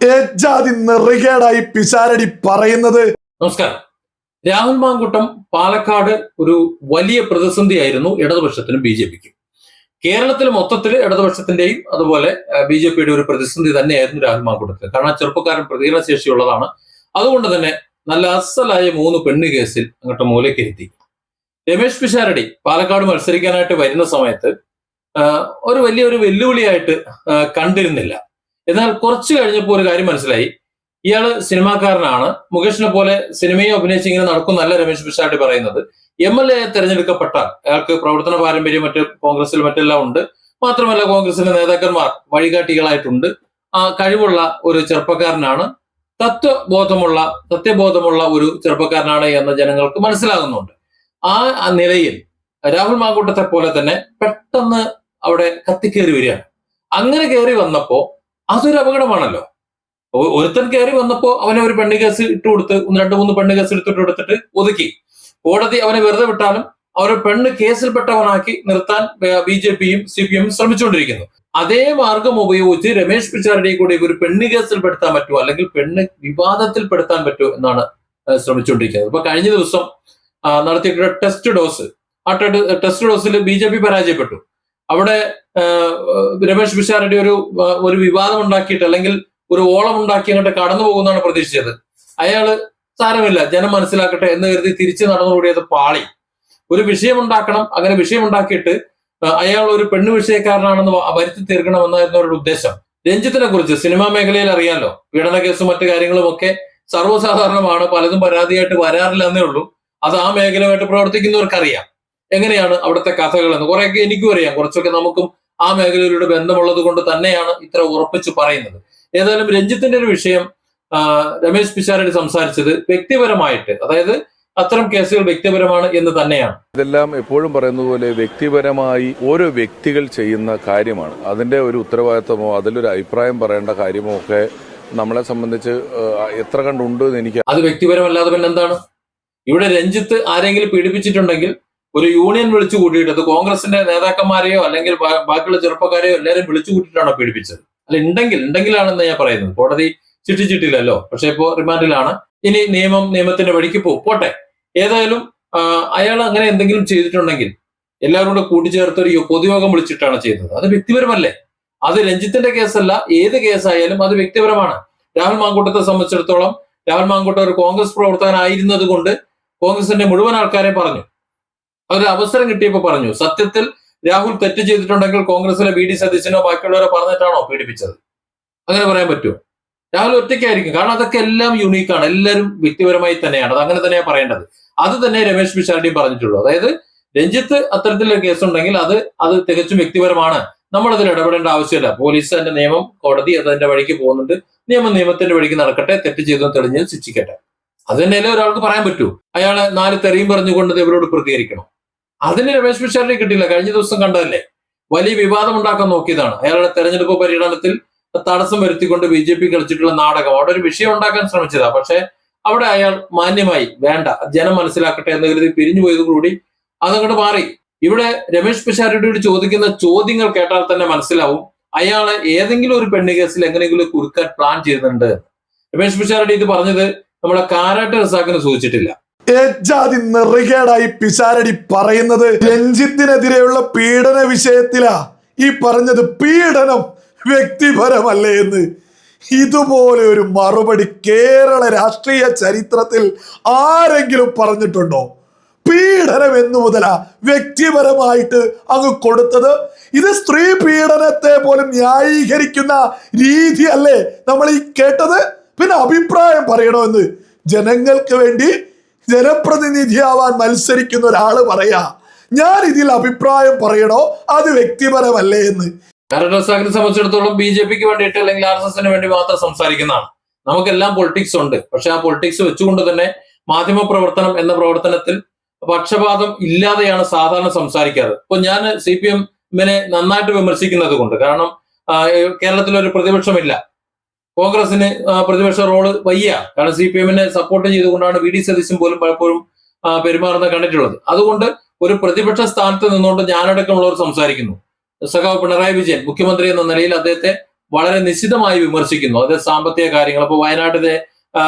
ഏജാതി നെറികേടായി പിശാരടി പറയുന്നത്. നമസ്കാരം. രാഹുൽ മാങ്കൂട്ടം പാലക്കാട് ഒരു വലിയ പ്രതിസന്ധിയായിരുന്നു ഇടതുപക്ഷത്തിനും ബി ജെ പിക്കും. കേരളത്തിൽ മൊത്തത്തിൽ ഇടതുപക്ഷത്തിന്റെയും അതുപോലെ ബി ജെ പിയുടെ ഒരു പ്രതിസന്ധി തന്നെയായിരുന്നു രാഹുൽ മാങ്കൂട്ടത്തിന്. കാരണം ചെറുപ്പക്കാരൻ പ്രതികരണശേഷിയുള്ളതാണ്. അതുകൊണ്ട് തന്നെ നല്ല അസലായ 3 പെണ്ണ് കേസിൽ അങ്ങോട്ട് മൂലക്കിരുത്തി. രമേശ് പിഷാരടി പാലക്കാട് മത്സരിക്കാനായിട്ട് വരുന്ന സമയത്ത് ഒരു വലിയൊരു വെല്ലുവിളിയായിട്ട് കണ്ടിരുന്നില്ല. എന്നാൽ കുറച്ചു കഴിഞ്ഞപ്പോൾ ഒരു കാര്യം മനസ്സിലായി. ഇയാള് സിനിമാക്കാരനാണ്, മുകേഷിനെ പോലെ സിനിമയെ അഭിനയിച്ച് ഇങ്ങനെ നടക്കുന്നല്ല രമേശ് പിഷാരടി പറയുന്നത്. MLA തെരഞ്ഞെടുക്കപ്പെട്ടാൽ അയാൾക്ക് പ്രവർത്തന പാരമ്പര്യം മറ്റ് കോൺഗ്രസിൽ മറ്റെല്ലാം ഉണ്ട്. മാത്രമല്ല കോൺഗ്രസിലെ നേതാക്കന്മാർ വഴികാട്ടികളായിട്ടുണ്ട്. കഴിവുള്ള ഒരു ചെറുപ്പക്കാരനാണ്, സത്യബോധമുള്ള ഒരു ചെറുപ്പക്കാരനാണ് എന്ന് ജനങ്ങൾക്ക് മനസ്സിലാകുന്നുണ്ട്. ആ നിലയിൽ രാഹുൽ മാങ്കൂട്ടത്തെ പോലെ തന്നെ പെട്ടെന്ന് അവിടെ കത്തിക്കേറി വരികയാണ്. അങ്ങനെ കയറി വന്നപ്പോ അതൊരു അപകടമാണല്ലോ. ഒരുത്തൻ കയറി വന്നപ്പോ അവനെ ഒരു പെണ്ണ് കേസ് ഇട്ടുകൊടുത്ത് 2-3 പെണ്ണ് കേസ് എടുത്തിട്ട് ഒതുക്കി. കോടതി അവനെ വെറുതെ വിട്ടാലും അവരെ പെണ്ണ് കേസിൽപ്പെട്ടവനാക്കി നിർത്താൻ BJP-യും CPM ശ്രമിച്ചുകൊണ്ടിരിക്കുന്നു. അതേ മാർഗം ഉപയോഗിച്ച് രമേശ് പിഷാരടിയെ കൂടി ഒരു പെണ്ണ് കേസിൽപ്പെടുത്താൻ പറ്റുമോ, അല്ലെങ്കിൽ പെണ്ണ് വിവാദത്തിൽപ്പെടുത്താൻ പറ്റുമോ എന്നാണ് ശ്രമിച്ചുകൊണ്ടിരിക്കുന്നത്. ഇപ്പൊ കഴിഞ്ഞ ദിവസം നടത്തിയിട്ടുള്ള ടെസ്റ്റ് ഡോസ്, ആ ടെസ്റ്റ് ഡോസിൽ BJP പരാജയപ്പെട്ടു. അവിടെ രമേശ് പിഷാരടി ഒരു വിവാദം ഉണ്ടാക്കിയിട്ട് അല്ലെങ്കിൽ ഒരു ഓളം ഉണ്ടാക്കി അങ്ങോട്ട് കടന്നു പോകുന്നതാണ് പ്രതീക്ഷിച്ചത്. അയാള് സാരമില്ല, ജനം മനസ്സിലാക്കട്ടെ എന്ന് കരുതി തിരിച്ചു നടന്നുകൂടിയത് പാളി. ഒരു വിഷയം ഉണ്ടാക്കണം, അങ്ങനെ വിഷയം ഉണ്ടാക്കിയിട്ട് അയാൾ ഒരു പെണ്ണു വിഷയക്കാരനാണെന്ന് വരുത്തി തീർക്കണം എന്നായിരുന്നു അവരുടെ ഉദ്ദേശം. രഞ്ജിത്തിനെ കുറിച്ച് സിനിമാ മേഖലയിൽ അറിയാലോ, പീഡന കേസും മറ്റു കാര്യങ്ങളും ഒക്കെ സർവ്വസാധാരണമാണ്, പലതും പരാതിയായിട്ട് വരാറില്ല എന്നേ ഉള്ളൂ. അത് ആ മേഖലയുമായിട്ട് പ്രവർത്തിക്കുന്നവർക്കറിയാം എങ്ങനെയാണ് അവിടുത്തെ കഥകൾ എന്ന്. കുറെയൊക്കെ എനിക്കും അറിയാം, കുറച്ചൊക്കെ നമുക്കും ആ മേഖലയിലൂടെ ബന്ധമുള്ളത് കൊണ്ട് തന്നെയാണ് ഇത്ര ഉറപ്പിച്ച് പറയുന്നത്. ഏതായാലും രഞ്ജിത്തിന്റെ ഒരു വിഷയം രമേശ് പിഷാരടി സംസാരിച്ചത് വ്യക്തിപരമായിട്ട്, അതായത് അത്തരം കേസുകൾ വ്യക്തിപരമാണ് എന്ന് തന്നെയാണ്. ഇതെല്ലാം എപ്പോഴും പറയുന്നത് പോലെ വ്യക്തിപരമായി ഓരോ വ്യക്തികൾ ചെയ്യുന്ന കാര്യമാണ്. അതിന്റെ ഒരു ഉത്തരവാദിത്തമോ അതിലൊരു അഭിപ്രായം പറയേണ്ട കാര്യമോ ഒക്കെ നമ്മളെ സംബന്ധിച്ച് എത്ര കണ്ടുണ്ട് എന്ന് എനിക്ക്. അത് വ്യക്തിപരമല്ലാതെ പിന്നെ എന്താണ്? ഇവിടെ രഞ്ജിത്ത് ആരെങ്കിലും പീഡിപ്പിച്ചിട്ടുണ്ടെങ്കിൽ ഒരു യൂണിയൻ വിളിച്ചു കൂട്ടിയിട്ട്, അത് കോൺഗ്രസിന്റെ നേതാക്കന്മാരെയോ അല്ലെങ്കിൽ ബാക്കിയുള്ള ചെറുപ്പക്കാരെയോ എല്ലാവരും വിളിച്ചു കൂട്ടിയിട്ടാണോ പീഡിപ്പിച്ചത്? അല്ല, ഉണ്ടെങ്കിലാണെന്ന് ഞാൻ പറയുന്നത്. കോടതി ശിക്ഷിച്ചിട്ടില്ലല്ലോ, പക്ഷെ ഇപ്പോ റിമാൻഡിലാണ്. ഇനി നിയമത്തിന്റെ വഴിക്ക് പോട്ടെ. ഏതായാലും അയാൾ അങ്ങനെ എന്തെങ്കിലും ചെയ്തിട്ടുണ്ടെങ്കിൽ എല്ലാവരും കൂടെ കൂട്ടിച്ചേർത്ത് ഒരു പൊതുയോഗം വിളിച്ചിട്ടാണ് ചെയ്തത്. അത് വ്യക്തിപരമല്ലേ? അത് രഞ്ജിത്തിന്റെ കേസല്ല, ഏത് കേസായാലും അത് വ്യക്തിപരമാണ്. രാഹുൽ മാങ്കൂട്ടത്തെ സംബന്ധിച്ചിടത്തോളം രാഹുൽ മാങ്കൂട്ടം ഒരു കോൺഗ്രസ് പ്രവർത്തകനായിരുന്നത് കൊണ്ട് കോൺഗ്രസിന്റെ മുഴുവൻ ആൾക്കാരെ പറഞ്ഞു, ഒരു അവസരം കിട്ടിയപ്പോ പറഞ്ഞു. സത്യത്തിൽ രാഹുൽ തെറ്റ് ചെയ്തിട്ടുണ്ടെങ്കിൽ കോൺഗ്രസിലെ VD സതീശനോ ബാക്കിയുള്ളവരോ പറഞ്ഞിട്ടാണോ പീഡിപ്പിച്ചത്? അങ്ങനെ പറയാൻ പറ്റുമോ? രാഹുൽ ഒറ്റയ്ക്കായിരിക്കും. കാരണം അതൊക്കെ എല്ലാം യുണീക്കാണ്, എല്ലാവരും വ്യക്തിപരമായി തന്നെയാണ്. അത് അങ്ങനെ തന്നെയാണ് പറയേണ്ടത്. അത് തന്നെ രമേശ് പിഷാരടിയും പറഞ്ഞിട്ടുള്ളൂ. അതായത് രഞ്ജിത്ത് അത്തരത്തിലുള്ള കേസുണ്ടെങ്കിൽ അത് തികച്ചും വ്യക്തിപരമാണ്, നമ്മളതിൽ ഇടപെടേണ്ട ആവശ്യമില്ല. പോലീസ് അതിന്റെ നിയമം, കോടതി അതിന്റെ വഴിക്ക് പോകുന്നുണ്ട്, നിയമത്തിന്റെ വഴിക്ക് നടക്കട്ടെ, തെറ്റ് ചെയ്തു തെളിഞ്ഞ് ശിക്ഷിക്കട്ടെ. അത് തന്നെയല്ലേ ഒരാൾക്ക് പറയാൻ പറ്റൂ. അയാളെ 4 തെറിയും പറഞ്ഞുകൊണ്ട് ഇവരോട് പ്രതികരിക്കണം. അതിന് രമേശ് പിഷാരടി കിട്ടിയില്ല. കഴിഞ്ഞ ദിവസം കണ്ടതല്ലേ, വലിയ വിവാദം ഉണ്ടാക്കാൻ നോക്കിയതാണ്. അയാളുടെ തെരഞ്ഞെടുപ്പ് പര്യടനത്തിൽ തടസ്സം വരുത്തിക്കൊണ്ട് BJP കളിച്ചിട്ടുള്ള നാടകം, അവിടെ ഒരു വിഷയം ഉണ്ടാക്കാൻ ശ്രമിച്ചതാ. പക്ഷെ അവിടെ അയാൾ മാന്യമായി വേണ്ട, ജനം മനസ്സിലാക്കട്ടെ എന്ന് കരുതി പിരിഞ്ഞു പോയതോടുകൂടി അതങ്ങോട്ട് മാറി. ഇവിടെ രമേശ് പിഷാരടിയോട് ചോദിക്കുന്ന ചോദ്യങ്ങൾ കേട്ടാൽ തന്നെ മനസ്സിലാവും അയാളെ ഏതെങ്കിലും ഒരു പെണ്ണ് കേസിൽ എങ്ങനെയെങ്കിലും കുറുക്കാൻ പ്ലാൻ ചെയ്യുന്നുണ്ട്. രമേശ് പിഷാരടി ഇത് പറഞ്ഞത് നമ്മളെ കാരാട്ട് റസാക്കിന് സൂചിച്ചിട്ടില്ല. ഏജാതി നെറികേടായി പിശാരടി പറയുന്നത്. രഞ്ജിത്തിനെതിരെയുള്ള പീഡന വിഷയത്തിലാ ഈ പറഞ്ഞത്. പീഡനം വ്യക്തിപരമല്ലേ എന്ന്. ഇതുപോലെ ഒരു മറുപടി കേരള രാഷ്ട്രീയ ചരിത്രത്തിൽ ആരെങ്കിലും പറഞ്ഞിട്ടുണ്ടോ? പീഡനം എന്നു മുതലാ വ്യക്തിപരമായിട്ട് അങ്ങ് കൊടുത്തത്. ഇത് സ്ത്രീ പീഡനത്തെ പോലും ന്യായീകരിക്കുന്ന രീതി അല്ലേ നമ്മൾ ഈ കേട്ടത്? പിന്നെ അഭിപ്രായം പറയണമെന്ന് ജനങ്ങൾക്ക് വേണ്ടി ജനപ്രതിനിധിയാവാൻ മത്സരിക്കുന്ന ഒരാള് പറയാ, ഞാൻ ഇതിൽ അഭിപ്രായം പറയണോ, അത് വ്യക്തിപരമല്ലേ എന്ന്. കാരാട്ട് സംബന്ധിച്ചിടത്തോളം BJP-ക്ക് വേണ്ടിയിട്ട് അല്ലെങ്കിൽ RSSന് വേണ്ടി മാത്രം സംസാരിക്കുന്നതാണ്. നമുക്കെല്ലാം പൊളിറ്റിക്സ് ഉണ്ട്. പക്ഷെ ആ പൊളിറ്റിക്സ് വെച്ചുകൊണ്ട് തന്നെ മാധ്യമ പ്രവർത്തനം എന്ന പ്രവർത്തനത്തിൽ പക്ഷപാതം ഇല്ലാതെയാണ് സാധാരണ സംസാരിക്കാറ്. ഇപ്പൊ ഞാൻ CPM-നെ നന്നായിട്ട് വിമർശിക്കുന്നത് കൊണ്ട്, കാരണം കേരളത്തിലൊരു പ്രതിപക്ഷമില്ല, കോൺഗ്രസിന് പ്രതിപക്ഷ റോള് വയ്യ. കാരണം CPM-നെ സപ്പോർട്ട് ചെയ്തുകൊണ്ടാണ് VD സതീശൻ പോലും പലപ്പോഴും പെരുമാറുന്നത് കണ്ടിട്ടുള്ളത്. അതുകൊണ്ട് ഒരു പ്രതിപക്ഷ സ്ഥാനത്ത് നിന്നുകൊണ്ട് ഞാനടക്കമുള്ളവർ സംസാരിക്കുന്നു. സഖാവ് പിണറായി വിജയൻ മുഖ്യമന്ത്രി എന്ന നിലയിൽ അദ്ദേഹത്തെ വളരെ നിശിതമായി വിമർശിക്കുന്നു. അത് സാമ്പത്തിക കാര്യങ്ങൾ, ഇപ്പൊ വയനാട്ടിലെ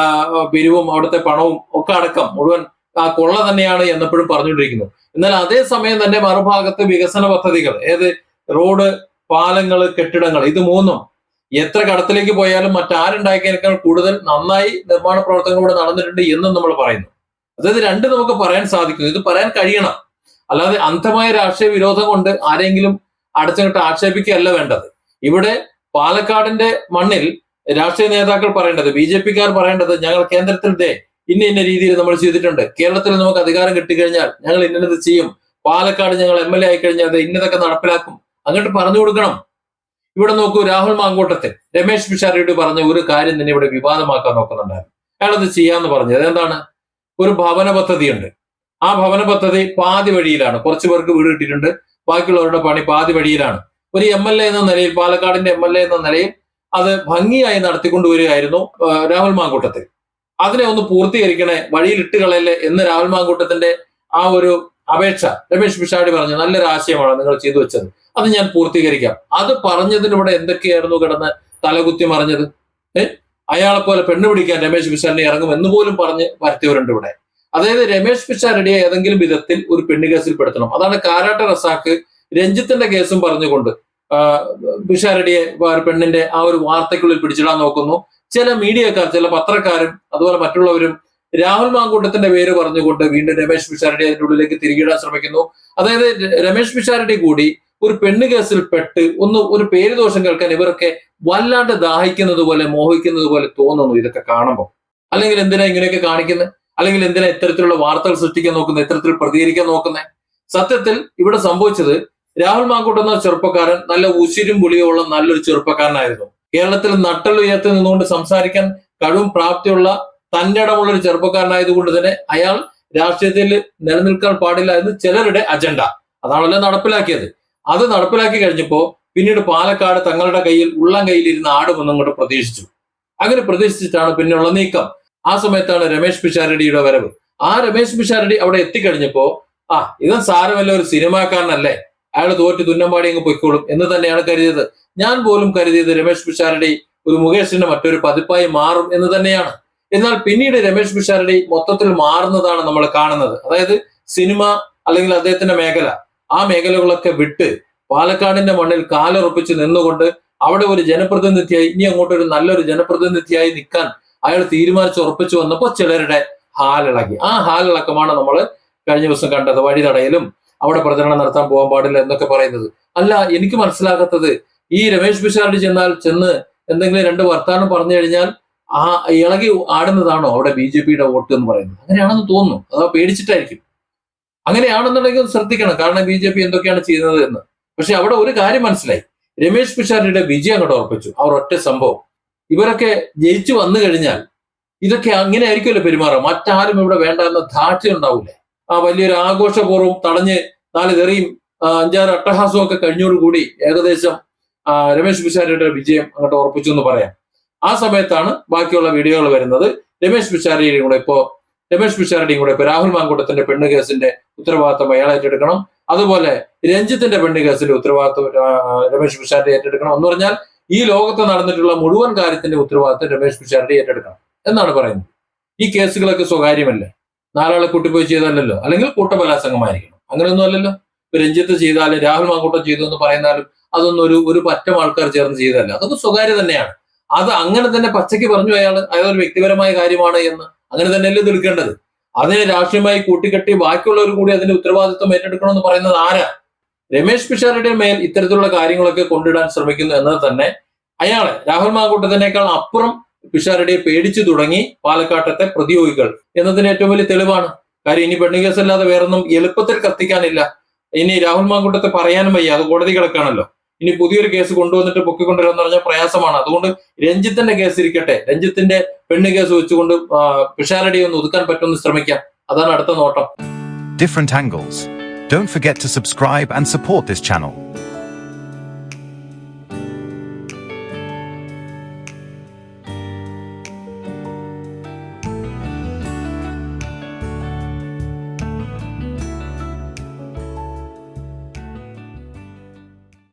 പിരിവും അവിടുത്തെ പണവും ഒക്കെ അടക്കം മുഴുവൻ ആ കൊള്ള തന്നെയാണ് എന്നെപ്പോഴും പറഞ്ഞുകൊണ്ടിരിക്കുന്നു. എന്നാൽ അതേസമയം തന്നെ മറുഭാഗത്ത് വികസന പദ്ധതികൾ, ഏത് റോഡ്, പാലങ്ങൾ, കെട്ടിടങ്ങൾ, ഇത് മൂന്നും എത്ര കടത്തിലേക്ക് പോയാലും മറ്റാരുണ്ടാക്കിയേക്കാൾ കൂടുതൽ നന്നായി നിർമ്മാണ പ്രവർത്തനങ്ങൾ ഇവിടെ നടന്നിട്ടുണ്ട് എന്നും നമ്മൾ പറയുന്നു. അതായത് രണ്ട് നമുക്ക് പറയാൻ സാധിക്കുന്നു, ഇത് പറയാൻ കഴിയണം. അല്ലാതെ അന്ധമായ രാഷ്ട്രീയ വിരോധം കൊണ്ട് ആരെങ്കിലും അടച്ചുകിട്ട് ആക്ഷേപിക്കുകയല്ല വേണ്ടത്. ഇവിടെ പാലക്കാടിന്റെ മണ്ണിൽ രാഷ്ട്രീയ നേതാക്കൾ പറയേണ്ടത്, BJP-ക്കാർ പറയേണ്ടത്, ഞങ്ങൾ കേന്ദ്രത്തിൽ ഇന്ന രീതിയിൽ നമ്മൾ ചെയ്തിട്ടുണ്ട്, കേരളത്തിൽ നമുക്ക് അധികാരം കിട്ടിക്കഴിഞ്ഞാൽ ഞങ്ങൾ ഇന്നത് ചെയ്യും, പാലക്കാട് ഞങ്ങൾ MLA ആയിക്കഴിഞ്ഞാൽ ഇന്നതൊക്കെ നടപ്പിലാക്കും, അങ്ങോട്ട് പറഞ്ഞു കൊടുക്കണം. ഇവിടെ നോക്കൂ, രാഹുൽ മാങ്കൂട്ടത്തിൽ രമേശ് പിഷാരടി പറഞ്ഞ ഒരു കാര്യം തന്നെ ഇവിടെ വിവാദമാക്കാൻ നോക്കുന്നുണ്ടായിരുന്നു. അയാളത് ചെയ്യാന്ന് പറഞ്ഞത് എന്താണ്? ഒരു ഭവന പദ്ധതിയുണ്ട്. ആ ഭവന പദ്ധതി പാതി വഴിയിലാണ്. കുറച്ചു പേർക്ക് വീട് കിട്ടിയിട്ടുണ്ട്, ബാക്കിയുള്ളവരുടെ പണി പാതി വഴിയിലാണ്. ഒരു MLA എന്ന നിലയിൽ, പാലക്കാടിന്റെ MLA എന്ന നിലയിൽ അത് ഭംഗിയായി നടത്തിക്കൊണ്ടുവരികയായിരുന്നു രാഹുൽ മാങ്കൂട്ടത്തിൽ. അതിനെ ഒന്ന് പൂർത്തീകരിക്കണേ, വഴിയിൽ ഇട്ട് കളയല്ലേ എന്ന് രാഹുൽ മാങ്കൂട്ടത്തിന്റെ ആ ഒരു അപേക്ഷ രമേശ് പിഷാരടി പറഞ്ഞു, നല്ലൊരു ആശയമാണ് നിങ്ങൾ ചെയ്തു വെച്ചത്, അത് ഞാൻ പൂർത്തീകരിക്കാം. അത് പറഞ്ഞതിനിവിടെ എന്തൊക്കെയായിരുന്നു കിടന്ന് തലകുത്തി മറിഞ്ഞത്? അയാളെ പോലെ പെണ്ണ് പിടിക്കാൻ രമേശ് പിഷാരടി ഇറങ്ങും എന്ന് പോലും പറഞ്ഞ് വരുത്തിയവരുണ്ട് ഇവിടെ. അതായത് രമേശ് പിഷാരടിയെ ഏതെങ്കിലും വിധത്തിൽ ഒരു പെണ്ണ് കേസിൽ പെടുത്തണം. അതാണ് കാരാട്ട റസാക്ക് രഞ്ജിത്തിന്റെ കേസും പറഞ്ഞുകൊണ്ട് പിഷാരടിയെ പെണ്ണിന്റെ ആ ഒരു വാർത്തയ്ക്കുള്ളിൽ പിടിച്ചിടാൻ നോക്കുന്നു. ചില മീഡിയക്കാർ, ചില പത്രക്കാരും അതുപോലെ മറ്റുള്ളവരും രാഹുൽ മാങ്കൂട്ടത്തിന്റെ പേര് പറഞ്ഞുകൊണ്ട് വീണ്ടും രമേശ് പിഷാരടി അതിന്റെ ഉള്ളിലേക്ക് തിരികിടാൻ ശ്രമിക്കുന്നു. അതായത് രമേശ് പിഷാരടി കൂടി ഒരു പെണ്ണ് കേസിൽ പെട്ട് ഒരു പേര് ദോഷം കേൾക്കാൻ ഇവരൊക്കെ വല്ലാണ്ട് ദാഹിക്കുന്നത് പോലെ, മോഹിക്കുന്നത് പോലെ തോന്നുന്നു ഇതൊക്കെ കാണുമ്പോൾ. അല്ലെങ്കിൽ എന്തിനാ ഇങ്ങനെയൊക്കെ കാണിക്കുന്നത്? അല്ലെങ്കിൽ എന്തിനാ ഇത്തരത്തിലുള്ള വാർത്തകൾ സൃഷ്ടിക്കാൻ നോക്കുന്നത്, ഇത്തരത്തിൽ പ്രതികരിക്കാൻ നോക്കുന്നത്? സത്യത്തിൽ ഇവിടെ സംഭവിച്ചത്, രാഹുൽ മാങ്കൂട്ടം എന്ന ചെറുപ്പക്കാരൻ നല്ല ഉശിരും പുളിയുള്ള നല്ലൊരു ചെറുപ്പക്കാരനായിരുന്നു. കേരളത്തിൽ നട്ടലുയർത്തി നിന്നുകൊണ്ട് സംസാരിക്കാൻ കഴിവും പ്രാപ്തിയുള്ള തന്റെ ഇടമുള്ള ഒരു ചെറുപ്പക്കാരനായതുകൊണ്ട് തന്നെ അയാൾ രാഷ്ട്രീയത്തിൽ നിലനിൽക്കാൻ പാടില്ല എന്ന് ചിലരുടെ അജണ്ട. അതാണല്ലോ നടപ്പിലാക്കിയത്. അത് നടപ്പിലാക്കി കഴിഞ്ഞപ്പോ പിന്നീട് പാലക്കാട് തങ്ങളുടെ ഉള്ളം കയ്യിലിരുന്ന ആടുമെന്നും കൂടെ പ്രതീക്ഷിച്ചു. അങ്ങനെ പ്രതീക്ഷിച്ചിട്ടാണ് പിന്നെയുള്ള നീക്കം. ആ സമയത്താണ് രമേശ് പിഷാരടിയുടെ വരവ്. ആ രമേശ് പിഷാരടി അവിടെ എത്തിക്കഴിഞ്ഞപ്പോ ഇതും സാരമല്ല, ഒരു സിനിമാക്കാരനല്ലേ, അയാൾ തോറ്റ് തുന്നമ്പാടി അങ്ങ് പൊയ്ക്കോളും എന്ന് തന്നെയാണ് കരുതിയത്. ഞാൻ പോലും കരുതിയത് രമേശ് പിഷാരടി ഒരു മുകേഷിന്റെ മറ്റൊരു പതിപ്പായി മാറും എന്ന് തന്നെയാണ്. എന്നാൽ പിന്നീട് രമേശ് പിഷാരടി മൊത്തത്തിൽ മാറുന്നതാണ് നമ്മൾ കാണുന്നത്. അതായത് സിനിമ അല്ലെങ്കിൽ അദ്ദേഹത്തിന്റെ മേഖല, ആ മേഖലകളൊക്കെ വിട്ട് പാലക്കാടിന്റെ മണ്ണിൽ കാലുറപ്പിച്ച് നിന്നുകൊണ്ട് അവിടെ ഒരു ജനപ്രതിനിധിയായി, ഇനി അങ്ങോട്ട് ഒരു നല്ലൊരു ജനപ്രതിനിധിയായി നിൽക്കാൻ അയാൾ ഉറപ്പിച്ചു വന്നപ്പോൾ ചിലരുടെ ഹാലിളക്കി. ആ ഹാലിളക്കമാണ് നമ്മൾ കഴിഞ്ഞ ദിവസം കണ്ടത്. വഴി തടയലും അവിടെ പ്രചരണം നടത്താൻ പോകാൻ പാടില്ല എന്നൊക്കെ പറയുന്നത്. അല്ല, എനിക്ക് മനസ്സിലാകാത്തത്, ഈ രമേശ് പിഷാരടി ചെന്ന് എന്തെങ്കിലും രണ്ട് വർത്താനം പറഞ്ഞു കഴിഞ്ഞാൽ ആ ഇളകി ആടുന്നതാണോ അവിടെ BJP-യുടെ വോട്ട് എന്ന് പറയുന്നത്? അങ്ങനെയാണെന്ന് തോന്നുന്നു. അഥവാ പേടിച്ചിട്ടായിരിക്കും. അങ്ങനെയാണെന്നുണ്ടെങ്കിൽ ശ്രദ്ധിക്കണം, കാരണം BJP എന്തൊക്കെയാണ് ചെയ്യുന്നത് എന്ന്. പക്ഷെ അവിടെ ഒരു കാര്യം മനസ്സിലായി, രമേശ് പിഷാരടിയുടെ വിജയം അങ്ങോട്ട് ഉറപ്പിച്ചു. അവർ ഒറ്റ സംഭവം, ഇവരൊക്കെ ജയിച്ചു വന്നു കഴിഞ്ഞാൽ ഇതൊക്കെ അങ്ങനെ ആയിരിക്കുമല്ലോ പെരുമാറുക, മറ്റാരും ഇവിടെ വേണ്ട എന്ന ധാർഷ്ട്യം ഉണ്ടാവില്ലേ? ആ വലിയൊരു ആഘോഷപൂർവ്വം തടഞ്ഞ് 4 തെറിയും 5-6 അട്ടഹാസവും ഒക്കെ കഴിഞ്ഞോടുകൂടി ഏകദേശം രമേശ് പിഷാരടിയുടെ വിജയം അങ്ങോട്ട് ഉറപ്പിച്ചു എന്ന് പറയാം. ആ സമയത്താണ് ബാക്കിയുള്ള വീഡിയോകൾ വരുന്നത്. രമേശ് പിഷാരടിയും കൂടെ ഇപ്പൊ രാഹുൽ മാങ്കൂട്ടത്തിന്റെ പെണ്ണ് കേസിന്റെ ഉത്തരവാദിത്വം അയാൾ ഏറ്റെടുക്കണം. അതുപോലെ രഞ്ജിത്തിന്റെ പെണ്ണ് കേസിന്റെ ഉത്തരവാദിത്വം രമേശ് പിഷാരടി ഏറ്റെടുക്കണം. എന്ന് പറഞ്ഞാൽ ഈ ലോകത്ത് നടന്നിട്ടുള്ള മുഴുവൻ കാര്യത്തിന്റെ ഉത്തരവാദിത്വം രമേശ് പിഷാരടി ഏറ്റെടുക്കണം എന്നാണ് പറയുന്നത്. ഈ കേസുകളൊക്കെ സ്വകാര്യമല്ലേ, 4 ആളെ കൂട്ടിപ്പോയി ചെയ്തല്ലോ, അല്ലെങ്കിൽ കൂട്ടബലാസംഗമായിരിക്കണം. അങ്ങനെയൊന്നും അല്ലല്ലോ. ഇപ്പൊ രഞ്ജിത്ത് ചെയ്താലും രാഹുൽ മാങ്കൂട്ടം ചെയ്തു എന്ന് പറയുന്നാലും അതൊന്നും ഒരു പറ്റം ആൾക്കാർ ചേർന്ന് ചെയ്തതല്ല, അതൊക്കെ സ്വകാര്യ തന്നെയാണ്. അത് അങ്ങനെ തന്നെ പച്ചയ്ക്ക് പറഞ്ഞു അയാളൊരു വ്യക്തിപരമായ കാര്യമാണ് എന്ന്. അങ്ങനെ തന്നെയല്ലേ തീർക്കേണ്ടത്. അതിനെ രാഷ്ട്രീയമായി കൂട്ടിക്കെട്ടി ബാക്കിയുള്ളവർ കൂടി അതിന്റെ ഉത്തരവാദിത്വം ഏറ്റെടുക്കണമെന്ന് പറയുന്നത് ആരാ? രമേശ് പിഷാരടിയുടെ മേൽ ഇത്തരത്തിലുള്ള കാര്യങ്ങളൊക്കെ കൊണ്ടിടാൻ ശ്രമിക്കുന്നു എന്നത് തന്നെ അയാളെ, രാഹുൽ മാങ്കൂട്ടത്തിനേക്കാൾ അപ്പുറം പിഷാരടിയെ പേടിച്ചു തുടങ്ങി പാലക്കാട്ടത്തെ പ്രതിയോഗികൾ എന്നതിന് ഏറ്റവും വലിയ തെളിവാണ്. കാര്യം ഇനി പെണ്ണ് കേസല്ലാതെ വേറൊന്നും എളുപ്പത്തിൽ കത്തിക്കാനില്ല. ഇനി രാഹുൽ മാങ്കൂട്ടത്തെ പറയാനും വയ്യ, അത് കോടതി കിടക്കാണല്ലോ. ഇനി പുതിയൊരു കേസ് കൊണ്ടുവന്നിട്ട് പൊക്കിക്കൊണ്ടുവരാന്ന് പറഞ്ഞാൽ പ്രയാസമാണ്. അതുകൊണ്ട് രഞ്ജിത്തിന്റെ കേസ് ഇരിക്കട്ടെ, രഞ്ജിത്തിന്റെ പെണ്ണ് കേസ് വെച്ചുകൊണ്ട് പിഷാരടിയെ ഒന്ന് ഒതുക്കാൻ പറ്റുമെന്ന് ശ്രമിക്കാം. അതാണ് അടുത്ത നോട്ടം. Different angles. Don't forget to subscribe and support this channel.